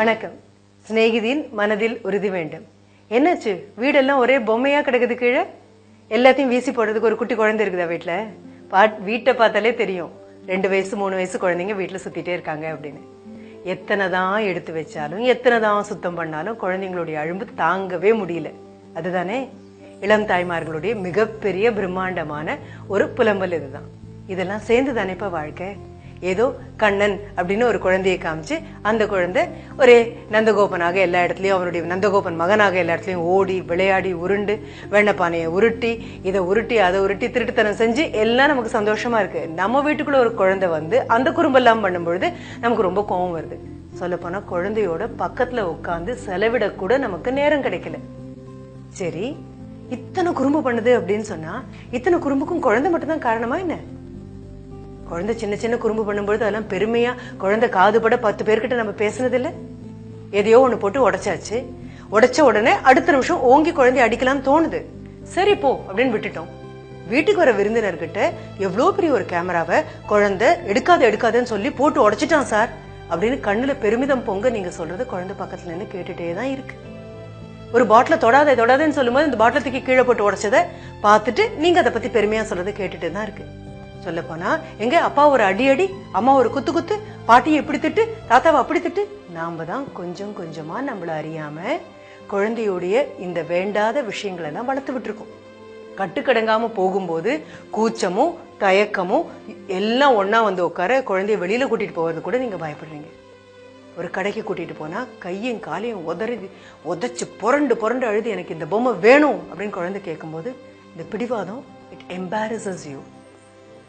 வணக்கம். சிநேகிதியின் மனதில் உறுதி வேண்டும். என்னாச்சு, வீடெல்லாம் ஒரே பொம்மையா கிடக்குது, கீழே எல்லாத்தையும் வீசி போடுறதுக்கு ஒரு குட்டி குழந்தை இருக்குதா வீட்டுல? வீட்டை பார்த்தாலே தெரியும் 2 வயசு 3 வயசு குழந்தைங்க வீட்டுல சுத்திட்டே இருக்காங்க அப்படின்னு. எத்தனைதான் எடுத்து வச்சாலும் எத்தனைதான் சுத்தம் பண்ணாலும் குழந்தைங்களுடைய அழும்பு தாங்கவே முடியல. அதுதானே இளம் தாய்மார்களுடைய மிகப்பெரிய பிரம்மாண்டமான ஒரு புலம்பல். இதுதான். இதெல்லாம் சேர்ந்து தானேப்பா வாழ்க்கை. ஏதோ கண்ணன் அப்படின்னு ஒரு குழந்தையை காமிச்சு அந்த குழந்தை ஒரே நந்தகோபனாக எல்லா இடத்துலயும், அவருடைய நந்தகோபன் மகனாக எல்லா இடத்துலயும் ஓடி விளையாடி உருண்டு வெண்ணப்பானையை உருட்டி இதை உருட்டி அதை உருட்டி திருட்டுத்தனம் செஞ்சு எல்லாம் நமக்கு சந்தோஷமா இருக்கு. நம்ம வீட்டுக்குள்ள ஒரு குழந்தை வந்து அந்த குறும்பெல்லாம் பண்ணும்பொழுது நமக்கு ரொம்ப கோபம் வருது. சொல்ல போனா குழந்தையோட பக்கத்துல உட்காந்து செலவிடக்கூட நமக்கு நேரம் கிடைக்கல. சரி, இத்தனை குறும்பு பண்ணுது அப்படின்னு சொன்னா இத்தனை குறும்புக்கும் குழந்தை மட்டும்தான் காரணமா என்ன? குழந்தை சின்ன சின்ன குறும்பு பண்ணும்பொழுது அதெல்லாம் பெருமையா குழந்தை காதுபட 10 பேர்கிட்ட நம்ம பேசுனது இல்ல. எதையோ ஒண்ணு போட்டு உடைச்சாச்சு. உடைச்ச உடனே அடுத்த நிமிஷம் ஓங்கி குழந்தைய அடிக்கலாம்னு தோணுது. சரி போ அப்படின்னு விட்டுட்டோம். வீட்டுக்கு வர விருந்தினர்கிட்ட எவ்வளவு பெரிய ஒரு கேமராவை குழந்தை எடுக்காதுன்னு சொல்லி போட்டு உடைச்சிட்டான் சார் அப்படின்னு கண்ணுல பெருமிதம் பொங்க நீங்க சொல்றது குழந்தை பக்கத்துல நின்று கேட்டுட்டே தான் இருக்கு. ஒரு பாட்டில தொடாதேன்னு சொல்லும்போது இந்த பாட்டில தூக்கி கீழே போட்டு உடைச்சதை பார்த்துட்டு நீங்க அதை பத்தி பெருமையா சொல்றது கேட்டுட்டு தான் இருக்கு. சொல்ல போனா எங்க அப்பா ஒரு அடி, அம்மா ஒரு குத்து, பாட்டியை இப்படி திட்டு, தாத்தாவை அப்படி திட்டு, நாம தான் கொஞ்சம் கொஞ்சமா நம்மள அறியாம குழந்தையோடைய இந்த வேண்டாத விஷயங்கள் எல்லாம் வளர்த்து விட்டுருக்கோம். கட்டுக்கடங்காம போகும்போது கூச்சமும் தயக்கமும் எல்லாம் ஒன்னா வந்து உட்கார குழந்தைய வெளியில கூட்டிட்டு போவது கூட நீங்க பயப்படுறீங்க. ஒரு கடைக்கு கூட்டிட்டு போனா கையும் காலையும் உதைச்சு புரண்டு அழுது எனக்கு இந்த பொம்மை வேணும் அப்படின்னு குழந்தை கேட்கும்போது இந்த பிடிவாதம் இட் எம்பாரசஸ் யூ.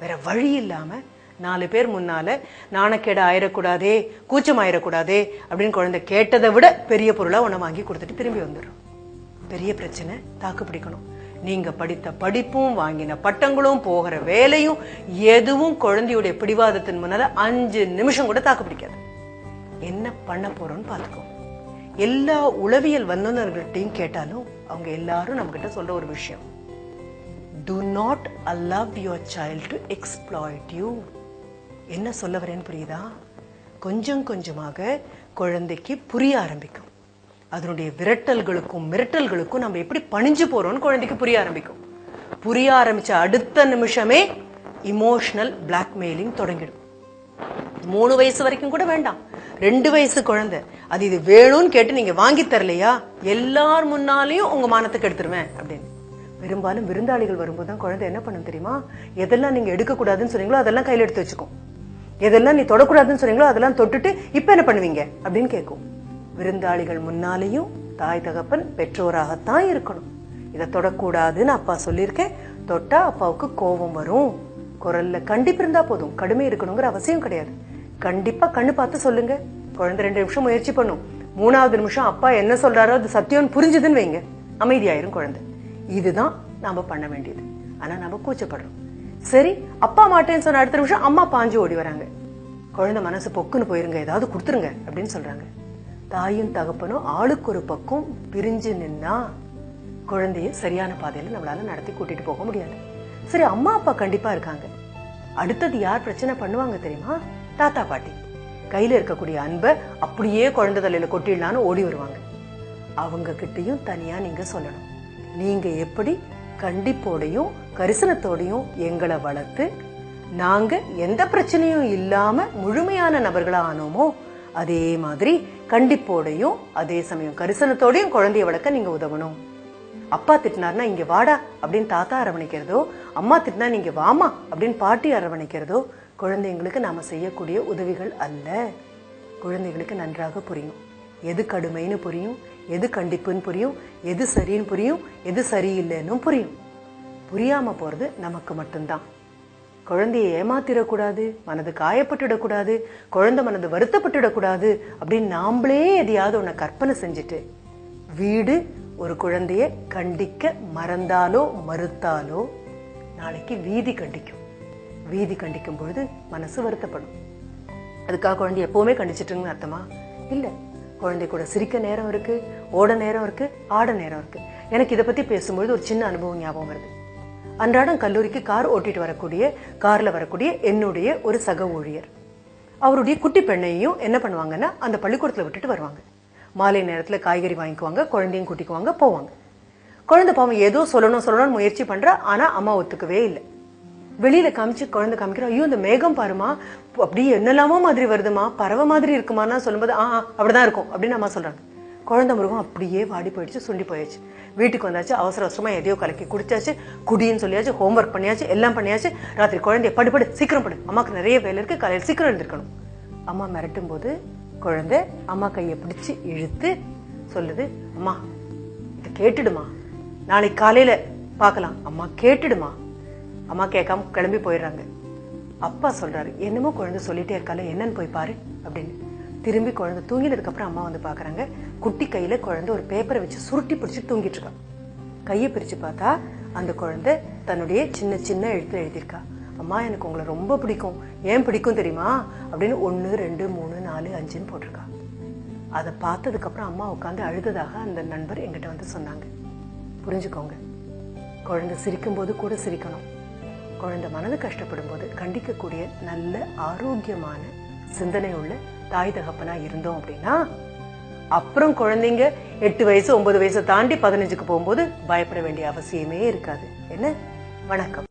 வேற வழி இல்லாம 4 பேர் முன்னால நாணக்கேடு ஆயிடக்கூடாதே, கூச்சம் ஆயிடக்கூடாதே அப்படின்னு குழந்தை கேட்டதை விட பெரிய பொருளா உன்னை வாங்கி கொடுத்துட்டு திரும்பி வந்துடும். பெரிய பிரச்சனை தாக்கு பிடிக்கணும். நீங்க படித்த படிப்பும் வாங்கின பட்டங்களும் போகிற வேலையும் எதுவும் குழந்தையுடைய பிடிவாதத்தின் முன்னால 5 நிமிஷம் கூட தாக்கு பிடிக்காது. என்ன பண்ண போறோம்னு பாத்துக்கோ. எல்லா உளவியல் வல்லுநர்கள்ட்டையும் கேட்டாலும் அவங்க எல்லாரும் நம்ம கிட்ட சொல்ற ஒரு விஷயம், do not allow your child to exploit you. என்ன சொல்ல வரேன்னு புரியுதா? கொஞ்சம் கொஞ்சமாக குழந்தைக்கு புரிய ஆரம்பிக்கும். அதனுடைய விரட்டல்களுக்கும் மிரட்டல்களுக்கும் நம்ம எப்படி பணிஞ்சு போறோம்னு குழந்தைக்கு புரிய ஆரம்பிக்கும். புரிய ஆரம்பிச்ச அடுத்த நிமிஷமே இமோஷனல் பிளாக்மெயிலிங் தொடங்கிடும். 3 வயசு வரைக்கும் கூட வேண்டாம், 2 வயசு குழந்தை அது இது வேணும்னு கேட்டு நீங்க வாங்கி தரலையா எல்லார் முன்னாலையும் உங்க மானத்துக்கு எடுத்துருவேன் அப்படின்னு. பெரும்பாலும் விருந்தாளிகள் வரும்போது தான் குழந்தை என்ன பண்ணும் தெரியுமா? எதெல்லாம் நீங்க எடுக்கக்கூடாதுன்னு சொன்னீங்களோ அதெல்லாம் கையில எடுத்து வச்சுக்கும். எதெல்லாம் நீ தொடக்கூடாதுன்னு சொன்னீங்களோ அதெல்லாம் தொட்டுட்டு இப்ப என்ன பண்ணுவீங்க அப்படின்னு கேட்கும். விருந்தாளிகள் முன்னாலேயும் தாய் தகப்பன் பெற்றோராகத்தான் இருக்கணும். இதை தொடக்கூடாதுன்னு அப்பா சொல்லியிருக்கேன், தொட்டா அப்பாவுக்கு கோபம் வரும். குரல்ல கண்டிப்பு இருந்தா போதும், கடுமை இருக்கணுங்கிற அவசியம் கிடையாது. கண்டிப்பா கண்ணு பார்த்து சொல்லுங்க. குழந்தை 2 நிமிஷம் முயற்சி பண்ணும். 3வது நிமிஷம் அப்பா என்ன சொல்றாரோ அது சத்தியம்னு புரிஞ்சுதுன்னு வைங்க, அமைதியாயிரும் குழந்தை. இதுதான் நாம பண்ண வேண்டியது. ஆனா நம்ம கூச்சப்படுறோம். சரி, அப்பா மாட்டேன்னு சொன்ன அடுத்த நிமிஷம் அம்மா பாஞ்சு ஓடி வராங்க. குழந்தை மனசு பொக்குன்னு போயிருங்க, ஏதாவது கொடுத்துருங்க அப்படின்னு சொல்றாங்க. தாயும் தகப்பனும் ஆளுக்கு ஒரு பக்கம் பிரிஞ்சு நின்னா குழந்தைய சரியான பாதையில நம்மளால நடத்தி கூட்டிட்டு போக முடியாது. சரி, அம்மா அப்பா கண்டிப்பா இருக்காங்க. அடுத்தது யார் பிரச்சனை பண்ணுவாங்க தெரியுமா? தாத்தா பாட்டி. கையில இருக்கக்கூடிய அன்பை அப்படியே குழந்தை தலையில கொட்டிடலான்னு ஓடி வருவாங்க. அவங்க கிட்டையும் தனியா நீங்க சொல்லணும், நீங்க எப்படி கண்டிப்போடையும் கரிசனத்தோடையும் எங்களை வளர்த்து நாங்க எந்த பிரச்சனையும் இல்லாம முழுமையான நபர்களா ஆனோமோ அதே மாதிரி கண்டிப்போடையும் அதே சமயம் கரிசனத்தோடையும் குழந்தைய வளர்க்க நீங்க உதவணும். அப்பா திட்டினார்னா இங்க வாடா அப்படின்னு தாத்தா அரவணைக்கிறதோ, அம்மா திட்டினா நீங்க வாமா அப்படின்னு பாட்டி அரவணைக்கிறதோ குழந்தைங்களுக்கு நாம செய்யக்கூடிய உதவிகள் அல்ல. குழந்தைகளுக்கு நன்றாக புரியும், எது கடுமைன்னு புரியும், எது கண்டிப்புன்னு புரியும், எது சரின்னு புரியும், எது சரியில்லைன்னு புரியும். புரியாம போறது நமக்கு மட்டும்தான். குழந்தைய ஏமாத்திடக்கூடாது, மனது காயப்பட்டுடக்கூடாது, குழந்தை மனது வருத்தப்பட்டுடக்கூடாது அப்படின்னு நாமளே எதையாவது ஒன்ன கற்பனை செஞ்சுட்டு வீடு ஒரு குழந்தைய கண்டிக்க மறந்தாலோ மறுத்தாலோ நாளைக்கு வீதி கண்டிக்கும். வீதி கண்டிக்கும் பொழுது மனசு வருத்தப்படும். அதுக்காக குழந்தை எப்பவுமே கண்டிச்சிட்டுன்னு அர்த்தமா? இல்ல. குழந்தை கூட சிரிக்க நேரம் இருக்கு, ஓட நேரம் இருக்கு, ஆட நேரம் இருக்கு. எனக்கு இதை பத்தி பேசும்பொழுது ஒரு சின்ன அனுபவம் ஞாபகம் வருது. அன்றாடம் கல்லூரிக்கு கார் ஓட்டிட்டு வரக்கூடிய, கார்ல வரக்கூடிய என்னுடைய ஒரு சக ஊழியர். அவருடைய குட்டி பெண்ணையும் என்ன பண்ணுவாங்கன்னா அந்த பள்ளிக்கூடத்தில் விட்டுட்டு வருவாங்க. மாலை நேரத்தில் காய்கறி வாங்கிக்குவாங்க, குழந்தையும் கூட்டிக்குவாங்க, போவாங்க. குழந்தை பாவம் ஏதோ சொல்லணும்னு முயற்சி பண்றா. ஆனா அம்மா ஒத்துக்கவே இல்லை. வெளியில காமிச்சு குழந்தை காமிக்கிறோம், ஐயோ இந்த மேகம் பாருமா, அப்படி என்னெல்லாமோ மாதிரி வருதுமா, பறவை மாதிரி இருக்குமான்னா சொல்லும்போது அப்படிதான் இருக்கும் அப்படின்னு அம்மா சொல்றாங்க. குழந்தை மிருகம் அப்படியே வாடி போயிடுச்சு, சுண்டி போயிடுச்சு. வீட்டுக்கு வந்தாச்சு, அவசர அவசரமா எதையோ கலக்கி குடிச்சாச்சு, குடின்னு சொல்லியாச்சு, ஹோம்ஒர்க் பண்ணியாச்சு, எல்லாம் பண்ணியாச்சு. ராத்திரி குழந்தைய படு சீக்கிரம் படு, அம்மாக்கு நிறைய வேலை இருக்கு, காலையில் சீக்கிரம் எழுந்திருக்கணும். அம்மா மிரட்டும் போது குழந்தை அம்மா கையை பிடிச்சு இழுத்து சொல்லுது, அம்மா இதை கேட்டுடுமா, நாளைக்கு காலையில பார்க்கலாம், அம்மா கேட்டுடுமா. அம்மா கேட்காம கிளம்பி போயிடுறாங்க. அப்பா சொல்றாரு, என்னமோ குழந்தை சொல்லிட்டே இருக்கால, என்னன்னு போய் பாரு அப்படின்னு. திரும்பி குழந்தை தூங்கினதுக்கு அப்புறம் அம்மா வந்து பாக்குறாங்க. குட்டி கையில குழந்தை ஒரு பேப்பரை வச்சு சுருட்டி பிடிச்சி தூங்கிட்டு இருக்கா. கையை பிரிச்சு பார்த்தா அந்த குழந்தை தன்னுடைய சின்ன சின்ன எழுத்துல எழுதியிருக்கா, அம்மா எனக்கு உங்களை ரொம்ப பிடிக்கும், ஏன் பிடிக்கும் தெரியுமா அப்படின்னு 1 2 3 4 5ன்னு போட்டிருக்கா. அதை பார்த்ததுக்கு அப்புறம் அம்மா உட்காந்து அழுததாக அந்த நண்பர் எங்கிட்ட வந்து சொன்னாங்க. புரிஞ்சுக்கோங்க, குழந்தை சிரிக்கும் போது கூட சிரிக்கணும். குழந்தை மனது கஷ்டப்படும் போது கண்டிக்கக்கூடிய நல்ல ஆரோக்கியமான சிந்தனை உள்ள தாய் தகப்பனா இருந்தோம் அப்படின்னா அப்புறம் குழந்தைங்க 8 வயசு 9 வயசை தாண்டி 15க்கு போகும்போது பயப்பட வேண்டிய அவசியமே இருக்காது. என்ன? வணக்கம்.